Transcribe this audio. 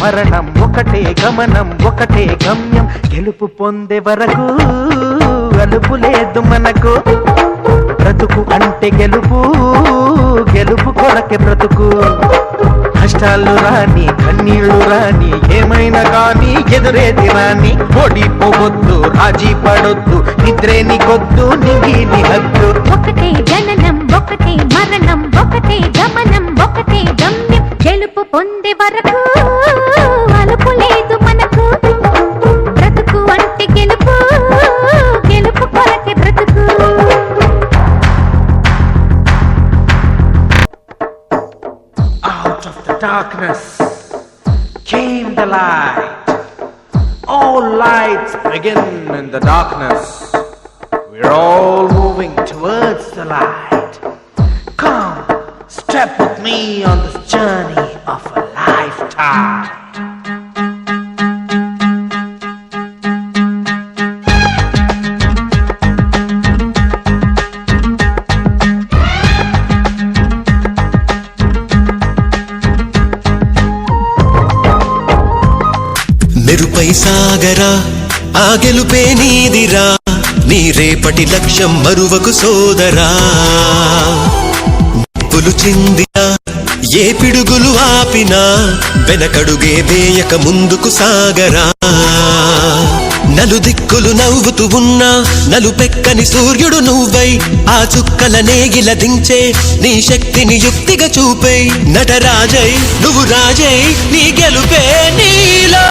మరణం ఒకటే గమనం ఒకటే గమ్యం గెలుపు పొందే వరకు అలుపు లేదు మనకు బ్రతుకు అంటే గెలుపు గెలుపు కొరకే బ్రతుకు కష్టాలు రాని కన్నీళ్లు రాని ఏమైనా కానీ ఎదురేది రాని ఓడిపోవద్దు రాజీ పడొద్దు నిద్రే నీకొద్దు నింగి హద్దు ఒకటే జననం ఒకటే మరణం ఒకటే గమనం ఒకటే గమ్యం గెలుపు పొందే వరకు అలుపు లేదు మనకు బ్రతుకు అంటే గెలుపు గెలుపు కొరకే బ్రతుకు Out of the darkness came the light. All lights begin in the darkness. We're all moving towards the light. Come, step with me on this journey of a lifetime. మెరుపై సాగరా ఆ గెలుపే నీదిరా నీ రేపటి లక్ష్యం మరువకు సోదరా నిప్పులు చిందినా ఏ పిడుగులు ఆపినా వెనకడుగే వేయక ముందుకు సాగరా నలుదిక్కులు నవ్వుతూ ఉన్నా నలుపెక్కని సూర్యుడు నువ్వై ఆ చుక్కల నేగిల దించే నీ శక్తిని యుక్తిగా చూపై నటరాజై నువ్వు రాజై నీ గెలుపే నీలో